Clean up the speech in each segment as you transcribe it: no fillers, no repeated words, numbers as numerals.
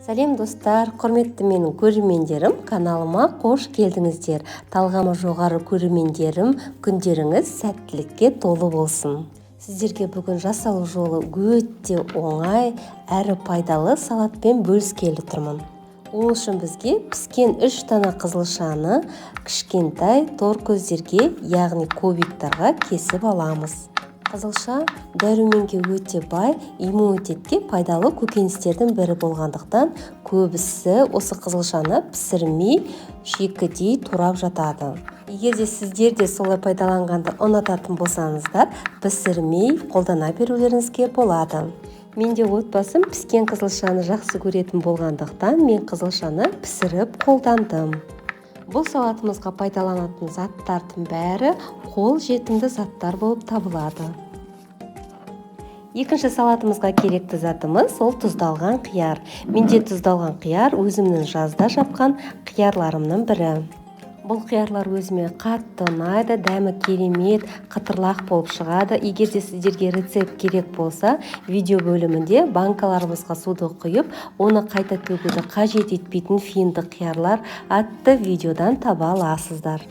Сәлем достар, құрметті менің көрермендерім, каналыма қош келдіңіздер. Талғамы жоғары көрермендерім, күндеріңіз сәттілікке толы болсын. Сіздерге бүгін жасалу жолы өте оңай әрі пайдалы салатпен бөліскелі тұрмын. Ол үшін бізге піскен 3 дана қызылшаны кішкентай тор көздерге, яғни кубиктарға кесіп аламыз. Қызылша дәруменге өте бай, иммунитетке пайдалы көкөністердің бірі болғандықтан көбісі осы қызылшаны пісірмей шикідей турап жатады. Егер де сіздер де солай пайдаланғанды ұнататын болсаңыздар, пісірмей қолдана берулеріңізге болады. Менде отбасым піскен қызылшаны жақсы көретін болғандықтан мен қызылшаны пісіріп қолдандым. Бұл салатымызға пайдаланатын заттардың бәрі қол жетімді заттар болып табылады. Екінші салатымызға керекті затымыз ол тұздалған қияр. Менде тұздалған қияр өзімнің жазда жапқан қиярларымның бірі. Бұл қиярлар өзіме қатты ұнайды, дәмі керемет, қытырлақ болып шығады. Егер де сіздерге рецепт керек болса, видео бөлімінде банкаларымызға суды құйып, оны қайта төгуді қажет етпейтін финді қиярлар атты видеодан таба аласыздар.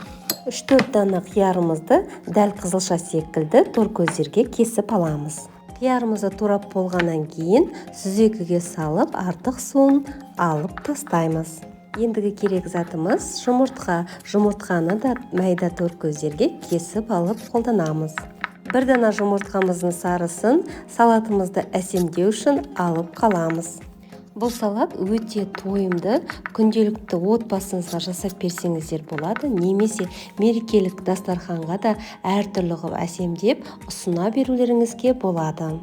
3-4 дана қиярымызды дәл қызылша секілді тор көздерге кесіп аламыз. Қиярымызды турап болғаннан кейін сүзекіге салып, артық суын алып тастаймыз. Ендігі керек затымыз жұмыртқа. Жұмыртқаны да майда тор көздерге кесіп алып қолданамыз. 1 дана жұмыртқамыздың сарысын салатымызды әсемдеу үшін алып қаламыз. Бұл салат өте тойымды, күнделікті отбасыңызға жасап берсеңіздер болады, немесе мерекелік дастарханға да әртүрлі қылып әсемдеп ұсына берулеріңізге болады.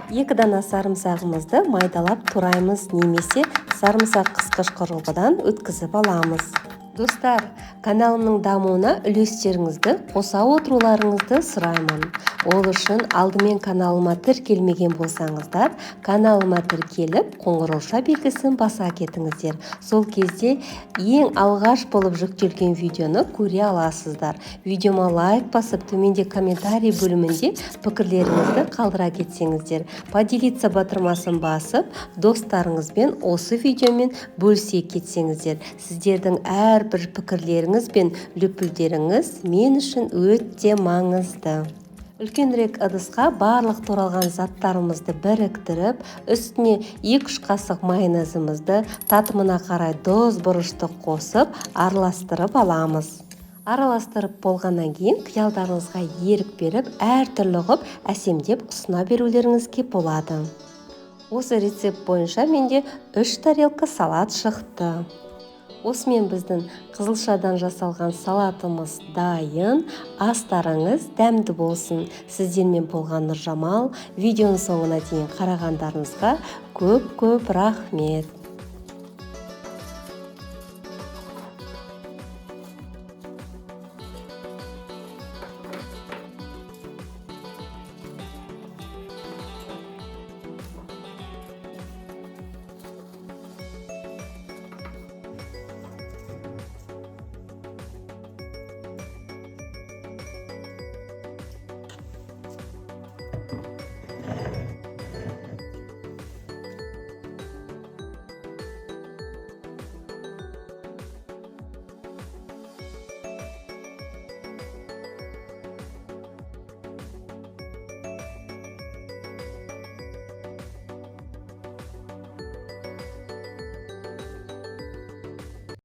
2 дана сарымсағымызды майдалап тураймыз, немесе сарымсақ қысқыш құрылғыдан өткізіп аламыз. Достар, каналымның дамуына үлестеріңізді қоса отыруларыңызды сұраймын. Ол үшін алдымен каналыма тіркелмеген болсаңыздар, каналыма тіркеліп, қоңырауша белгісін баса кетіңіздер. Сол кезде ең алғаш болып жүктелген видеоны көре аласыздар. Видеома лайк басып, төменде комментарий бөлімінде пікірлеріңізді қалдыра кетсеңіздер. Поделиться батырмасын басып, достарыңызбен осы видеомен бөлісе кетсеңіздер. Сіздердің әрбір пікірлеріңіз бен лүпілдеріңіз мен үшін өте маңызды. Үлкенірек ыдысқа барлық туралған заттарымызды біріктіріп, үстіне 2-3 қасық майонезімізді татымына қарай доз бұрышты қосып, араластырып аламыз. Араластырып болғаннан кейін қиялдарыңызға ерік беріп, әртүрлі ғып әсемдеп ұсына берулеріңізге болады. Осы рецепт бойынша менде 3 тарелка салат шықты. Осымен біздің қызылшадан жасалған салатымыз дайын. Астарыңыз дәмді болсын. Сіздермен болған Нұржамал. Видеоның соңына дейін қарағандарыңызға көп рахмет.